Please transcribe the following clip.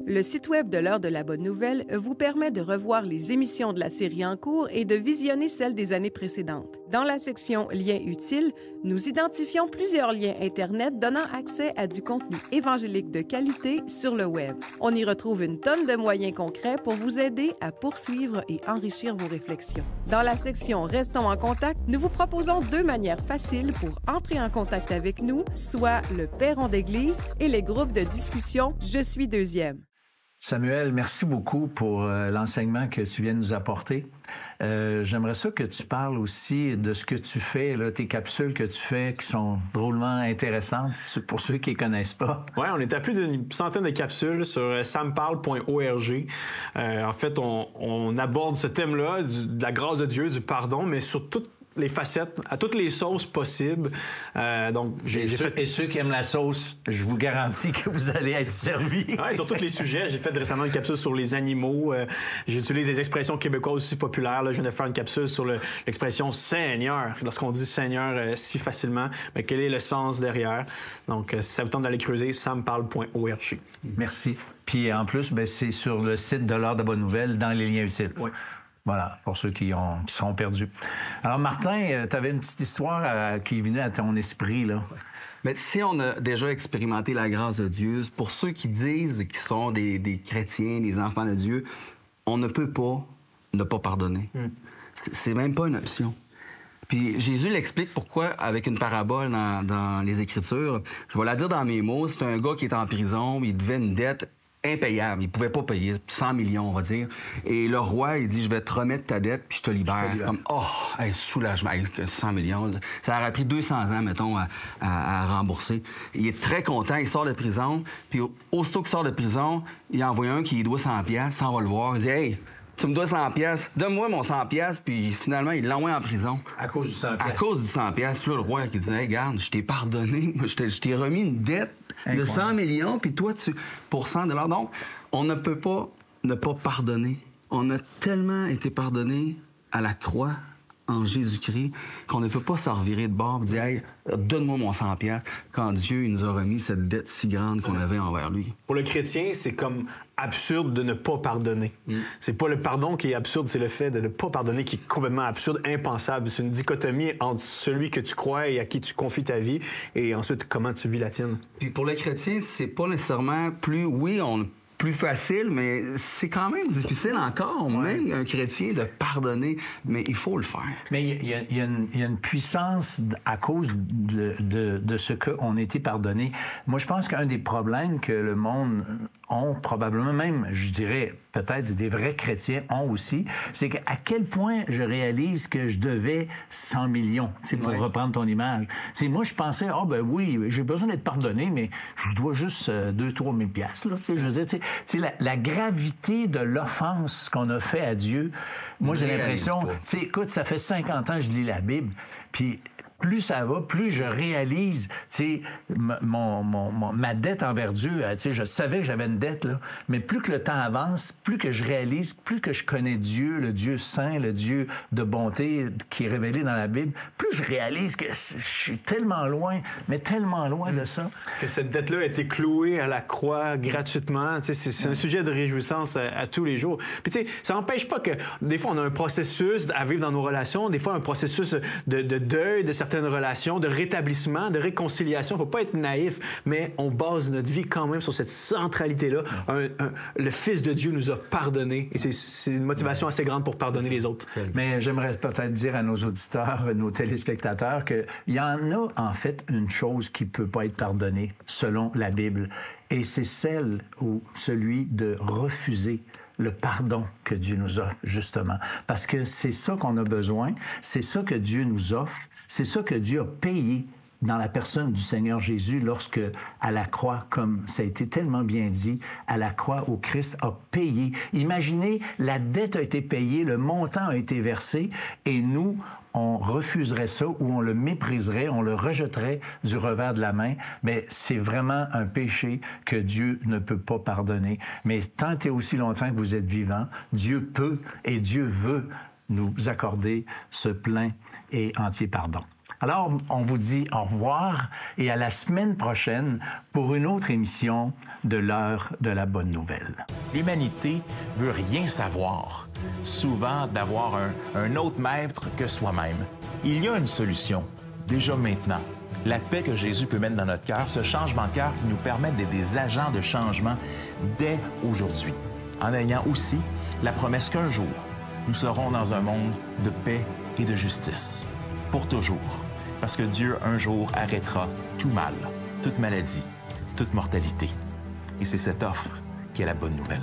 Le site web de l'Heure de la Bonne Nouvelle vous permet de revoir les émissions de la série en cours et de visionner celles des années précédentes. Dans la section Liens utiles, nous identifions plusieurs liens Internet donnant accès à du contenu évangélique de qualité sur le web. On y retrouve une tonne de moyens concrets pour vous aider à poursuivre et enrichir vos réflexions. Dans la section Restons en contact, nous vous proposons 2 manières faciles pour entrer en contact avec nous, soit le Perron d'église et les groupes de discussion Je suis deuxième. Samuel, merci beaucoup pour l'enseignement que tu viens de nous apporter. J'aimerais ça que tu parles aussi de ce que tu fais, là, tes capsules que tu fais qui sont drôlement intéressantes pour ceux qui ne connaissent pas. Oui, on est à plus d'une centaine de capsules sur samparle.org. En fait, on aborde ce thème-là, de la grâce de Dieu, du pardon, mais sur toutes les facettes, à toutes les sauces possibles. Et ceux qui aiment la sauce, je vous garantis que vous allez être servis. Oui, sur tous les sujets. J'ai fait récemment une capsule sur les animaux. J'utilise des expressions québécoises aussi populaires. Là, je viens de faire une capsule sur l'expression « Seigneur ». Lorsqu'on dit « Seigneur » si facilement, mais quel est le sens derrière? Donc, si ça vous tente d'aller creuser, samparle.org. Merci. Puis en plus, c'est sur le site de l'Heure de Bonne Nouvelle, dans les liens utiles. Oui. Voilà, pour ceux qui seront perdus. Alors, Martin, tu avais une petite histoire qui venait à ton esprit, là. Mais si on a déjà expérimenté la grâce de Dieu, pour ceux qui disent qu'ils sont des chrétiens, des enfants de Dieu, on ne peut pas ne pas pardonner. C'est même pas une option. Puis Jésus l'explique pourquoi avec une parabole dans les Écritures. Je vais la dire dans mes mots. C'est un gars qui est en prison, il devait une dette impayable. Il pouvait pas payer 100 millions, on va dire. Et le roi, il dit, je vais te remettre ta dette, puis je te libère. C'est comme, soulagement, 100 millions. Ça aurait pris 200 ans, mettons, à rembourser. Il est très content, il sort de prison, puis aussitôt qu'il sort de prison, il envoie un qui lui doit 100 piastres, ça, on va le voir. Il dit, hey, tu me dois 100 piastres, donne-moi mon 100 piastres, puis finalement, il l'envoie en prison. À cause du 100 piastres. À cause du 100 piastres. Puis là, le roi qui dit, hey, regarde, je t'ai pardonné, je t'ai remis une dette de 100 millions, puis toi, pour 100 $. Donc, on ne peut pas ne pas pardonner. On a tellement été pardonné à la croix, en Jésus-Christ, qu'on ne peut pas s'en revirer de bord et dire, hey, donne-moi mon 100 piastres, quand Dieu il nous a remis cette dette si grande qu'on avait envers lui. Pour le chrétien, c'est comme absurde de ne pas pardonner. C'est pas le pardon qui est absurde, c'est le fait de ne pas pardonner qui est complètement absurde, impensable. C'est une dichotomie entre celui que tu crois et à qui tu confies ta vie, et ensuite comment tu vis la tienne. Puis pour le chrétien, c'est pas nécessairement plus facile, mais c'est quand même difficile encore, même un chrétien, de pardonner, mais il faut le faire. Mais il y a une puissance à cause de ce qu'on a été pardonné. Moi, je pense qu'un des problèmes que le monde ont, probablement même, je dirais, peut-être des vrais chrétiens ont aussi, c'est qu'à quel point je réalise que je devais 100 millions, pour reprendre ton image. Moi, je pensais, oui, j'ai besoin d'être pardonné, mais je dois juste 2-3 000 piastres, là, je veux dire, la gravité de l'offense qu'on a fait à Dieu, moi, j'ai l'impression, écoute, ça fait 50 ans que je lis la Bible, puis plus ça va, plus je réalise, ma dette envers Dieu. Je savais que j'avais une dette, là, mais plus que le temps avance, plus que je réalise, plus que je connais Dieu, le Dieu saint, le Dieu de bonté qui est révélé dans la Bible, plus je réalise que je suis tellement loin, mais tellement loin de ça. Que cette dette-là a été clouée à la croix gratuitement. C'est un sujet de réjouissance à tous les jours. Puis ça n'empêche pas que des fois, on a un processus à vivre dans nos relations, des fois un processus de deuil de certaines relations, de rétablissement, de réconciliation. Il ne faut pas être naïf, mais on base notre vie quand même sur cette centralité-là. Le Fils de Dieu nous a pardonné et c'est une motivation assez grande pour pardonner les autres. Mais j'aimerais peut-être dire à nos auditeurs, nos téléspectateurs, qu'il y en a en fait une chose qui ne peut pas être pardonnée selon la Bible, et c'est celle ou celui de refuser le pardon que Dieu nous offre, justement. Parce que c'est ça qu'on a besoin, c'est ça que Dieu nous offre, c'est ça que Dieu a payé dans la personne du Seigneur Jésus lorsque, à la croix, comme ça a été tellement bien dit, à la croix où Christ a payé. Imaginez, la dette a été payée, le montant a été versé, et nous, on refuserait ça ou on le mépriserait, on le rejetterait du revers de la main. Mais c'est vraiment un péché que Dieu ne peut pas pardonner. Mais tant et aussi longtemps que vous êtes vivant, Dieu peut et Dieu veut nous accorder ce plein et entier pardon. Alors, on vous dit au revoir et à la semaine prochaine pour une autre émission de l'heure de la bonne nouvelle. L'humanité veut rien savoir, souvent d'avoir un autre maître que soi-même. Il y a une solution, déjà maintenant. La paix que Jésus peut mettre dans notre cœur, ce changement de cœur qui nous permet d'être des agents de changement dès aujourd'hui, en ayant aussi la promesse qu'un jour, nous serons dans un monde de paix et de justice, pour toujours, parce que Dieu, un jour, arrêtera tout mal, toute maladie, toute mortalité. Et c'est cette offre qui est la bonne nouvelle.